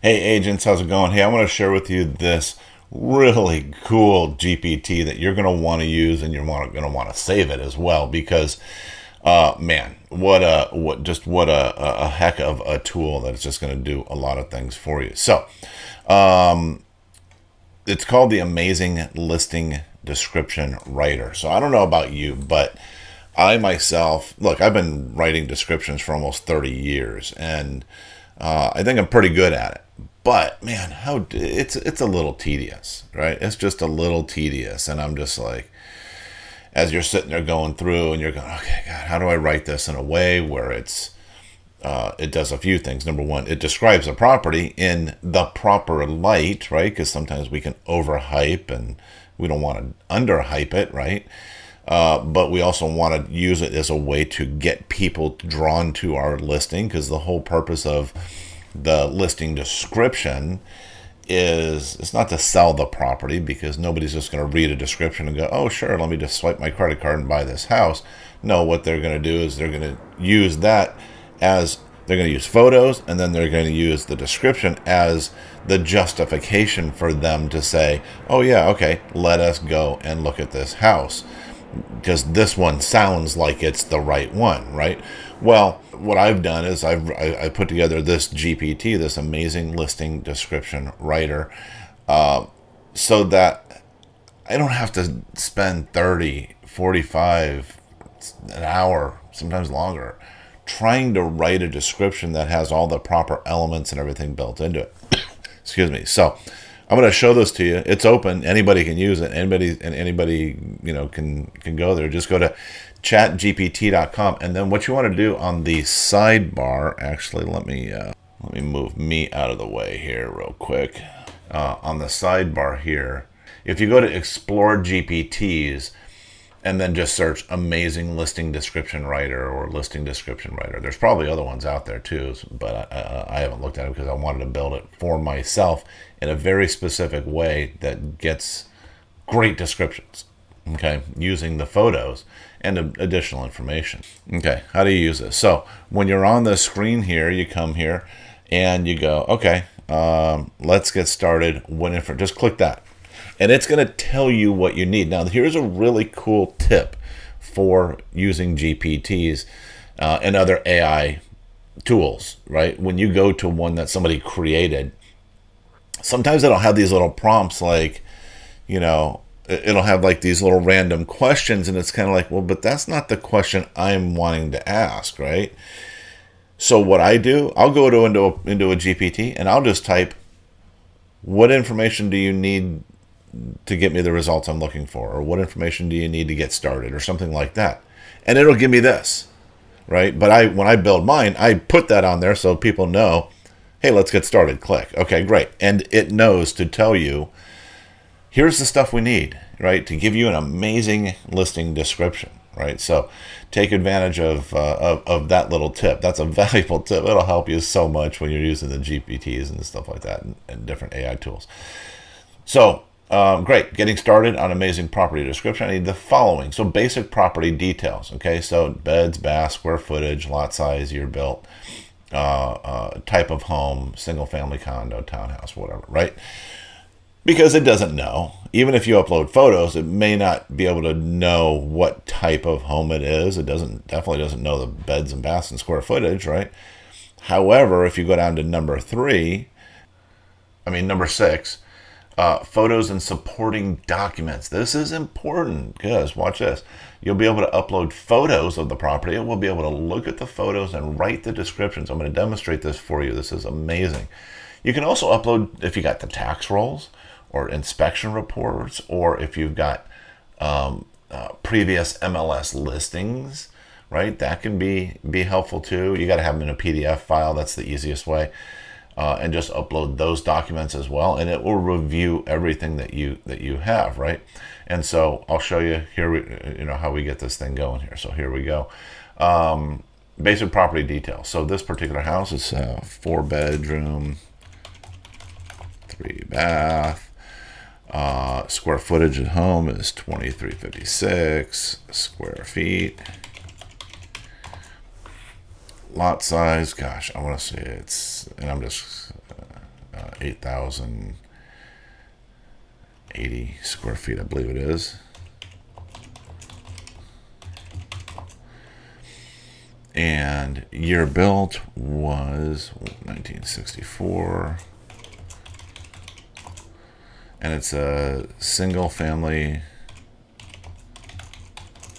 Hey agents, how's it going? Hey, I want to share with you this really cool GPT that you're going to want to use, and you're going to want to save it as well because man, what a heck of a tool that is just going to do a lot of things for you. So, it's called the Amazing Listing Description Writer. So, I don't know about you, but I myself, look, I've been writing descriptions for almost 30 years, and I think I'm pretty good at it. But man, how it's a little tedious, right? It's just a little tedious, and I'm just like, as you're sitting there going through, and you're going, okay, God, how do I write this in a way where it does a few things. Number one, it describes a property in the proper light, right? Because sometimes we can overhype, and we don't want to underhype it, right? But we also want to use it as a way to get people drawn to our listing, because the whole purpose of the listing description is it's not to sell the property, because nobody's just going to read a description and go, oh sure, let me just swipe my credit card and buy this house. No, what they're going to do is they're going to use that as they're going to use photos, and then they're going to use the description as the justification for them to say, oh yeah, okay, let us go and look at this house because this one sounds like it's the right one, right? Well, what I've done is I put together this GPT, this amazing listing description writer, so that I don't have to spend 30, 45, an hour, sometimes longer, trying to write a description that has all the proper elements and everything built into it. Excuse me. So I'm going to show this to you. It's open. Anybody can use it. Anybody can go there. Just go to chatgpt.com, and then what you want to do on the sidebar. Actually, let me move me out of the way here real quick. On the sidebar here, if you go to Explore GPTs and then just search Amazing Listing Description Writer or Listing Description Writer. There's probably other ones out there too, but I haven't looked at it because I wanted to build it for myself in a very specific way that gets great descriptions, okay, using the photos and additional information. Okay, how do you use this? So when you're on the screen here, you come here and you go, okay, let's get started. Just click that, and it's going to tell you what you need. Now, here's a really cool tip for using GPTs and other AI tools, right? When you go to one that somebody created, sometimes it'll have these little prompts like, it'll have like these little random questions, and it's kind of like, well, but that's not the question I'm wanting to ask, right? So what I do, I'll go into a GPT, and I'll just type, what information do you need to get me the results I'm looking for, or what information do you need to get started, or something like that, and it'll give me this, right? But when I build mine, I put that on there so people know, hey, let's get started. Click. Okay, great, and it knows to tell you, here's the stuff we need, right, to give you an amazing listing description, right? So take advantage of that little tip. That's a valuable tip. It'll help you so much when you're using the GPTs and stuff like that, and different AI tools. So great. Getting started on amazing property description. I need the following. So basic property details. Okay. So beds, baths, square footage, lot size, year built, type of home, single family condo, townhouse, whatever, right? Because it doesn't know. Even if you upload photos, it may not be able to know what type of home it is. It definitely doesn't know the beds and baths and square footage, right? However, if you go down to number 6, photos and supporting documents. This is important because, watch this, you'll be able to upload photos of the property. It will be able to look at the photos and write the descriptions. I'm going to demonstrate this for you. This is amazing. You can also upload, if you got the tax rolls or inspection reports, or if you've got previous MLS listings, right? That can be helpful too. You got to have them in a PDF file. That's the easiest way. And just upload those documents as well, and it will review everything that you have, right? And so I'll show you here, how we get this thing going here. So here we go. Basic property details. So this particular house is 4-bedroom, 3-bath. Square footage at home is 2356 square feet. Lot size, gosh, I want to say and I'm just 8,080 square feet, I believe it is. And year built was 1964. And it's a single family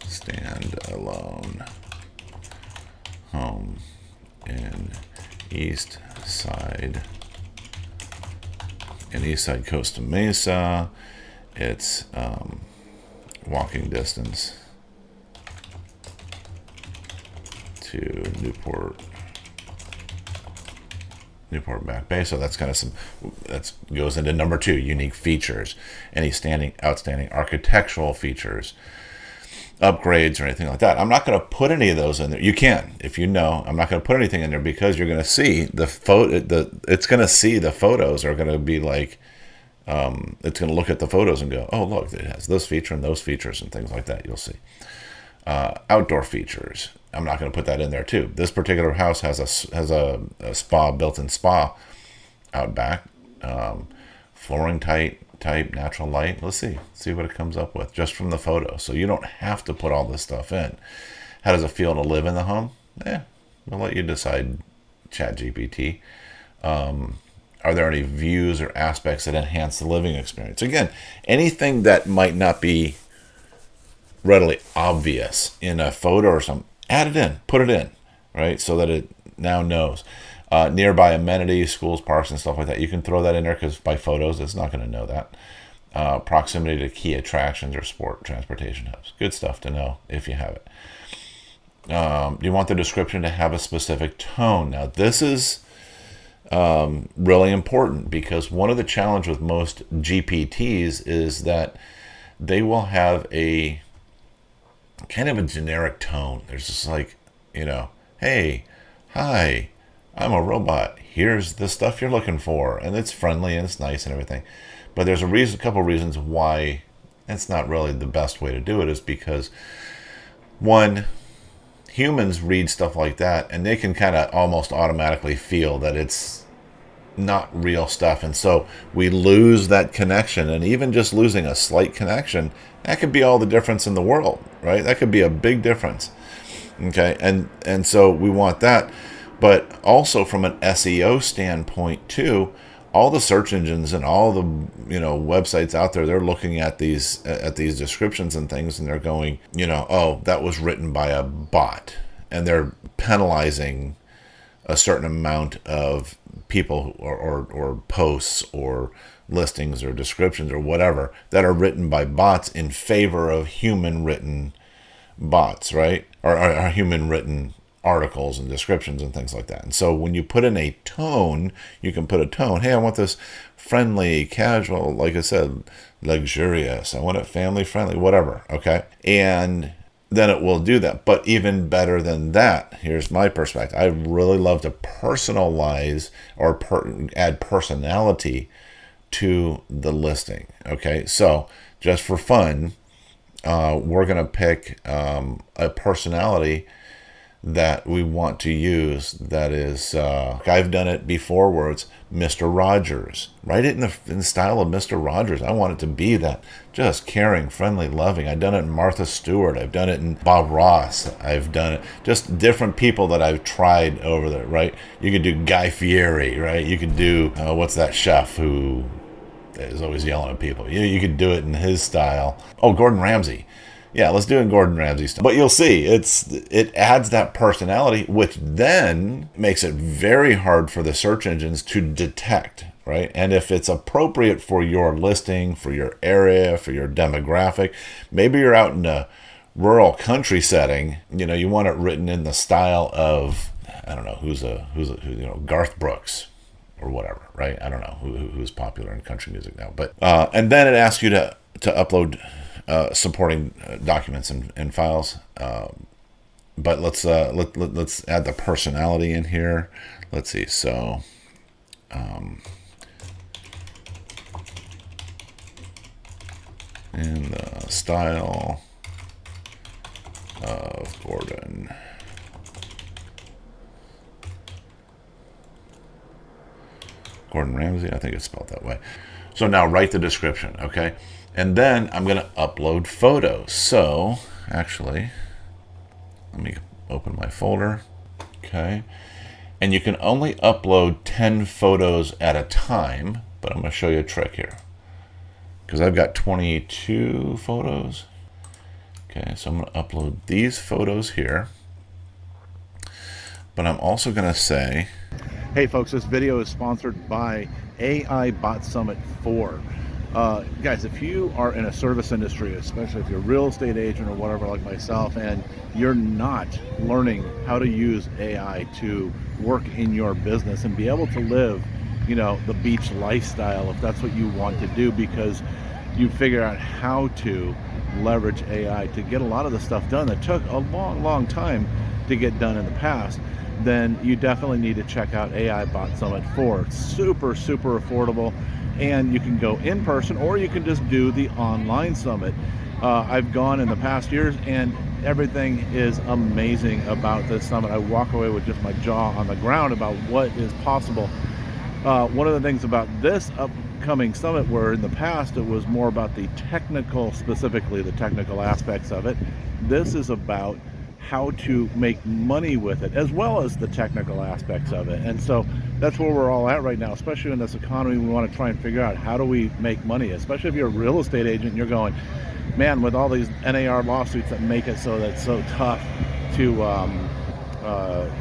standalone home in East Side Costa Mesa. It's walking distance to Newport Back Bay. So that's kind of that goes into number 2, unique features. Any outstanding architectural features, upgrades, or anything like that. I'm not going to put any of those in there. You can, if you know. I'm not going to put anything in there because you're going to see the it's going to see the photos are going to be like, it's going to look at the photos and go, oh, look, it has this feature and those features and things like that. You'll see. Outdoor features. I'm not going to put that in there too. This particular house has a spa, built-in spa out back. Flooring type, natural light. Let's see what it comes up with just from the photo. So you don't have to put all this stuff in. How does it feel to live in the home? We'll let you decide, ChatGPT. Are there any views or aspects that enhance the living experience? Again, anything that might not be readily obvious in a photo or something, add it in, put it in, right? So that it now knows. Nearby amenities, schools, parks, and stuff like that. You can throw that in there because by photos, it's not going to know that. Proximity to key attractions or sport transportation hubs. Good stuff to know if you have it. You want the description to have a specific tone. Now, this is really important because one of the challenges with most GPTs is that they will have a kind of a generic tone. There's just like, hey, hi, I'm a robot. Here's the stuff you're looking for. And it's friendly and it's nice and everything. But there's a couple reasons why it's not really the best way to do it is because, one, humans read stuff like that and they can kind of almost automatically feel that it's not real stuff. And so we lose that connection. And even just losing a slight connection, that could be all the difference in the world, right? That could be a big difference. Okay. And so we want that. But also from an SEO standpoint too, all the search engines and all the websites out there, they're looking at these descriptions and things, and they're going, oh, that was written by a bot, and they're penalizing a certain amount of people or posts or listings or descriptions or whatever that are written by bots in favor of human written bots, right? Or human written articles and descriptions and things like that. And so when you put in a tone, you can put a tone. Hey, I want this friendly, casual, like I said, luxurious. I want it family friendly, whatever. Okay. And then it will do that. But even better than that, here's my perspective. I really love to personalize or add personality to the listing. Okay. So just for fun, we're going to pick a personality that we want to use that is, I've done it before where it's Mr. Rogers. Write it in the style of Mr. Rogers. I want it to be that just caring, friendly, loving. I've done it in Martha Stewart. I've done it in Bob Ross. I've done it, just different people that I've tried over there, right? You could do Guy Fieri, right? You could do, what's that chef who is always yelling at people? You could do it in his style. Oh, Gordon Ramsay. Yeah, let's do it in Gordon Ramsay style. But you'll see, it adds that personality, which then makes it very hard for the search engines to detect, right? And if it's appropriate for your listing, for your area, for your demographic, maybe you're out in a rural country setting, you want it written in the style of, I don't know, who's Garth Brooks or whatever, right? I don't know who's popular in country music now. But and then it asks you to upload supporting documents and files, but let's add the personality in here. Let's see. So, in the style of Gordon Gordon Ramsay, I think it's spelled that way. So now write the description, okay? And then I'm going to upload photos. So actually, let me open my folder, okay? And you can only upload 10 photos at a time, but I'm going to show you a trick here because I've got 22 photos. Okay, so I'm going to upload these photos here, but I'm also going to say, hey folks, this video is sponsored by AI Bot Summit 4. Guys, if you are in a service industry, especially if you're a real estate agent or whatever like myself, and you're not learning how to use AI to work in your business and be able to live, you know, the beach lifestyle, if that's what you want to do, because you figure out how to leverage AI to get a lot of the stuff done that took a long time to get done in the past, then you definitely need to check out AI Bot Summit 4. It's super affordable, and you can go in person or you can just do the online summit. I've gone in the past years and everything is amazing about this summit. I walk away with just my jaw on the ground about what is possible. One of the things about this upcoming summit, where in the past it was more about the technical, specifically the technical aspects of it, this is about how to make money with it, as well as the technical aspects of it. And so that's where we're all at right now, especially in this economy. We want to try and figure out, how do we make money, especially if you're a real estate agent and you're going, man, with all these NAR lawsuits that make it so that's so tough to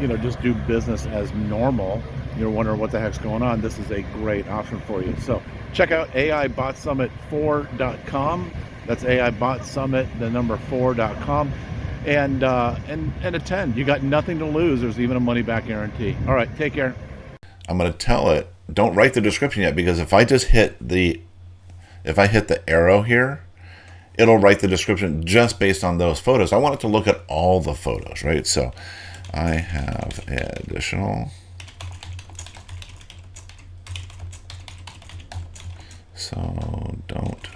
you know, just do business as normal. You're wondering what the heck's going on. This is a great option for you. So check out AIBotSummit4.com. That's AIBotSummit, the number 4.com. And attend. You got nothing to lose. There's even a money back guarantee. All right, take care. I'm going to tell it, don't write the description yet, because if I hit the arrow here, it'll write the description just based on those photos. I want it to look at all the photos, right? So I have additional. So don't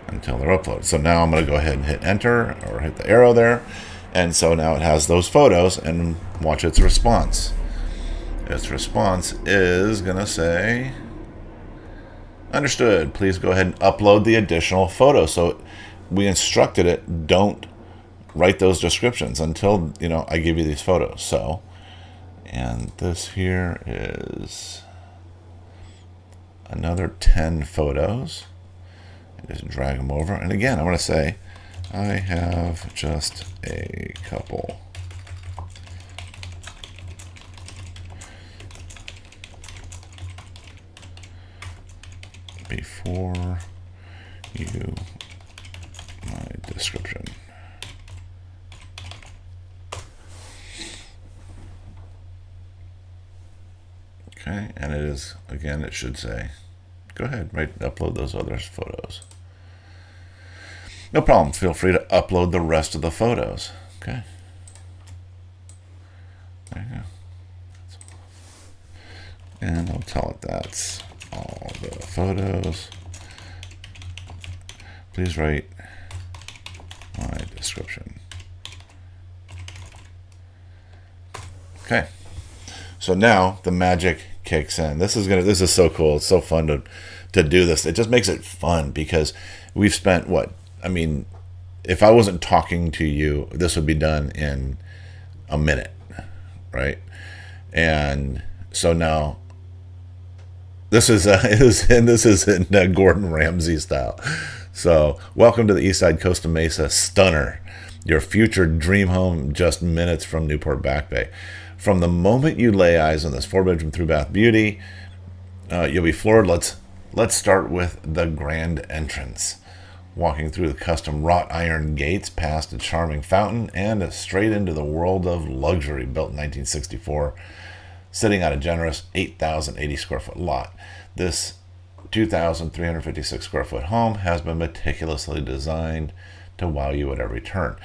until they're uploaded. So now I'm going to go ahead and hit enter, or hit the arrow there, and so now it has those photos, and watch its response. Its response is going to say, understood, please go ahead and upload the additional photos. So we instructed it, don't write those descriptions until, you know, I give you these photos. So, and this here is another 10 photos. I just drag them over, and again I'm going to say I have just a couple. Before you my description. Okay, and it is, again, it should say, go ahead, right, upload those other photos. No problem, feel free to upload the rest of the photos. Okay. There you go. And I'll tell it that's all the photos. Please write my description. Okay. So now the magic kicks in. This is so cool. It's so fun to do this. It just makes it fun because we've spent what? I mean, if I wasn't talking to you, this would be done in a minute, right? And so now this is in Gordon Ramsay style. So welcome to the Eastside Costa Mesa Stunner, your future dream home just minutes from Newport Back Bay. From the moment you lay eyes on this 4-bedroom 3-bath beauty, you'll be floored. Let's start with the grand entrance. Walking through the custom wrought iron gates, past a charming fountain, and straight into the world of luxury, built in 1964, sitting on a generous 8,080 square foot lot. This 2,356 square foot home has been meticulously designed to wow you at every turn.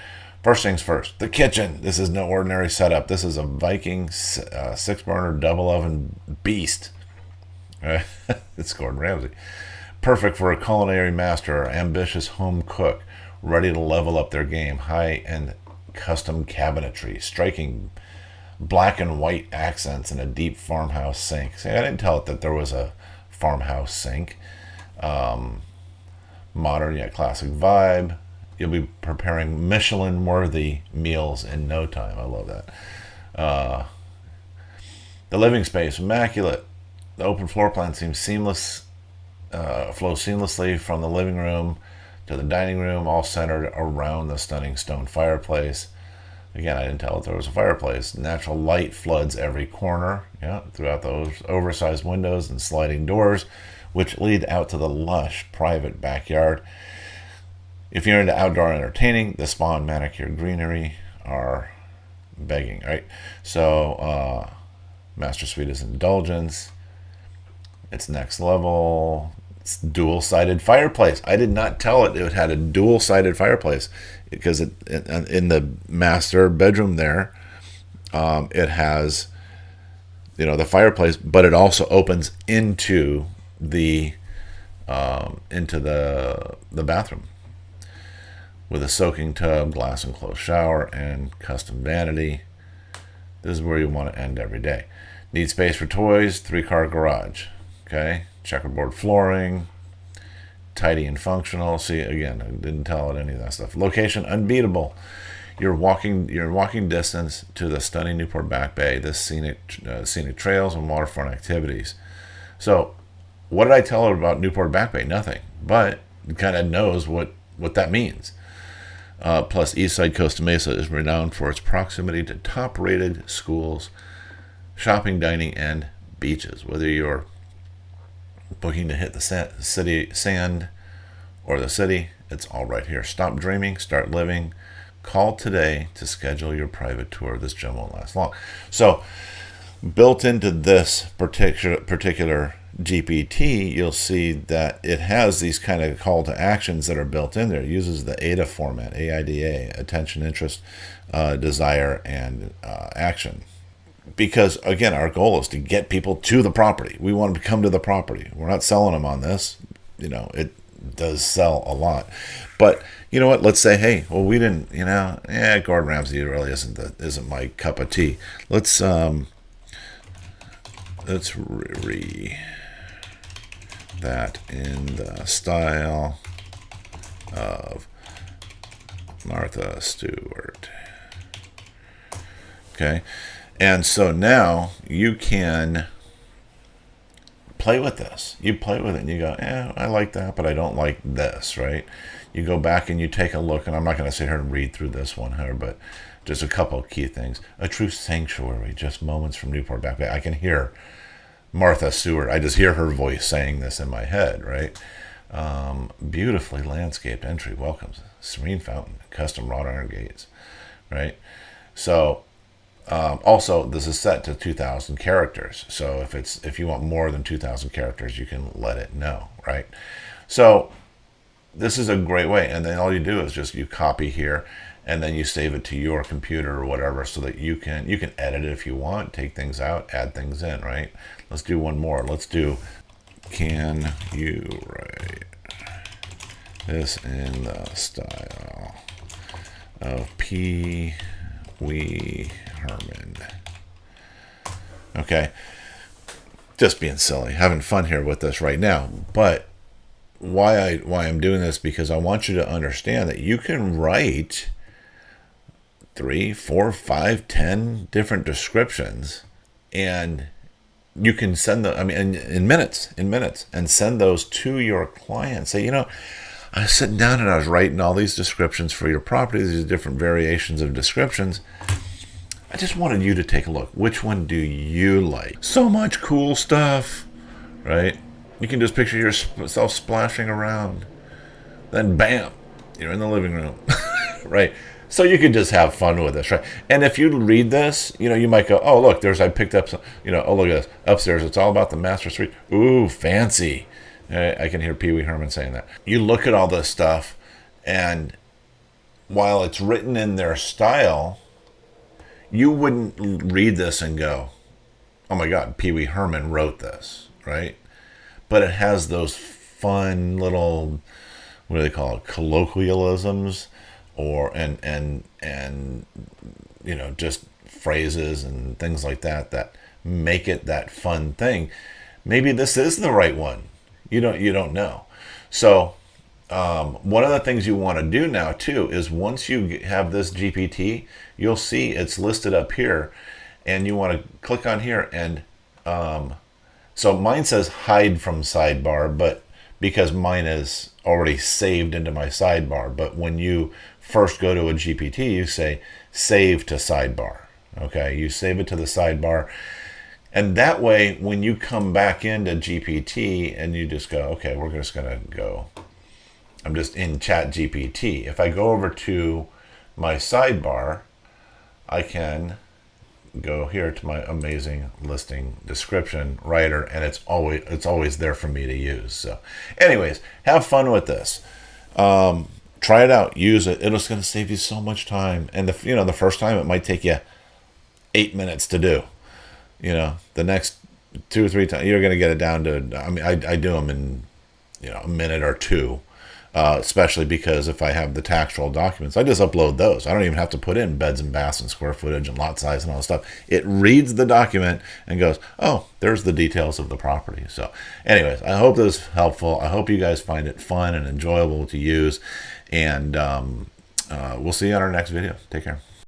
First things first, the kitchen. This is no ordinary setup. This is a Viking 6-burner double oven beast. It's Gordon Ramsay. Perfect for a culinary master or ambitious home cook. ready to level up their game. High-end custom cabinetry, striking black and white accents, and a deep farmhouse sink. See, I didn't tell it that there was a farmhouse sink. Modern yet classic vibe. You'll be preparing Michelin-worthy meals in no time. I love that. The living space, immaculate. The open floor plan seems seamless, flows seamlessly from the living room to the dining room, all centered around the stunning stone fireplace. Again, I didn't tell it there was a fireplace. Natural light floods every corner, yeah, throughout those oversized windows and sliding doors, which lead out to the lush private backyard. If you're into outdoor entertaining, the spa and manicured greenery are begging, right? So, master suite is indulgence. It's next level. It's dual-sided fireplace. I did not tell it had a dual-sided fireplace because in the master bedroom there, it has, the fireplace, but it also opens into the bathroom with a soaking tub, glass enclosed shower, and custom vanity. This is where you want to end every day. Need space for toys, 3-car garage. Okay, checkerboard flooring, tidy and functional. See, again, I didn't tell it any of that stuff. Location unbeatable. You're walking distance to the stunning Newport Back Bay, the scenic trails and waterfront activities. So, what did I tell her about Newport Back Bay? Nothing, but it kind of knows what that means. Plus, Eastside Costa Mesa is renowned for its proximity to top-rated schools, shopping, dining, and beaches. Whether you're booking to hit the sand or the city, it's all right here. Stop dreaming, start living. Call today to schedule your private tour. This gem won't last long. So, built into this particular GPT, you'll see that it has these kind of call to actions that are built in there. It uses the AIDA format, AIDA, attention, interest, desire, and action. Because, again, our goal is to get people to the property. We want them to come to the property. We're not selling them on this. It does sell a lot. But, you know what? Let's say, hey, well, we didn't, Gordon Ramsay really isn't my cup of tea. Let's that in the style of Martha Stewart. Okay. And so now you can play with this. You play with it and you go, I like that, but I don't like this, right? You go back and you take a look, and I'm not going to sit here and read through this one here, but just a couple of key things. A true sanctuary, just moments from Newport Back Bay. I can hear Martha Stewart. I just hear her voice saying this in my head, right? Beautifully landscaped entry welcomes, serene fountain, custom wrought iron gates, right? So, also, this is set to 2,000 characters. So if you want more than 2,000 characters, you can let it know, right? So this is a great way. And then all you do is just you copy here, and then you save it to your computer or whatever, so that you can edit it if you want, take things out, add things in, right? Let's do one more. Let's do, can you write this in the style of P. Wee Herman? Okay, just being silly, having fun here with this right now. But why I'm doing this, because I want you to understand that you can write 3, 4, 5, 10 different descriptions, and you can send them, in minutes, and send those to your client. Say, I was sitting down and I was writing all these descriptions for your property, these different variations of descriptions. I just wanted you to take a look. Which one do you like? So much cool stuff, right? You can just picture yourself splashing around. Then bam, you're in the living room, right? So you can just have fun with this, right? And if you read this, you might go, oh, look, I picked up some, oh, look at this. Upstairs, it's all about the master suite. Ooh, fancy. I can hear Pee Wee Herman saying that. You look at all this stuff, and while it's written in their style, you wouldn't read this and go, oh my God, Pee Wee Herman wrote this, right? But it has those fun little what do they call it, colloquialisms, or and just phrases and things like that that make it that fun thing. Maybe this is the right one. You don't know. So one of the things you want to do now too is once you have this GPT, you'll see it's listed up here, and you want to click on here, and so mine says hide from sidebar, but because mine is already saved into my sidebar. But when you first go to a GPT, you say save to sidebar. Okay, you save it to the sidebar. And that way, when you come back into GPT and you just go, okay, we're just going to go, I'm just in Chat GPT. If I go over to my sidebar, I can go here to my amazing listing description writer, and it's always there for me to use. So anyways, have fun with this. Try it out, use it. It's going to save you so much time. And the first time it might take you 8 minutes to do. The next 2 or 3 times you're going to get it down to, I mean, I do them in a minute or two. Especially because if I have the tax roll documents, I just upload those. I don't even have to put in beds and baths and square footage and lot size and all this stuff. It reads the document and goes, oh, there's the details of the property. So anyways, I hope this is helpful. I hope you guys find it fun and enjoyable to use. And we'll see you on our next video. Take care.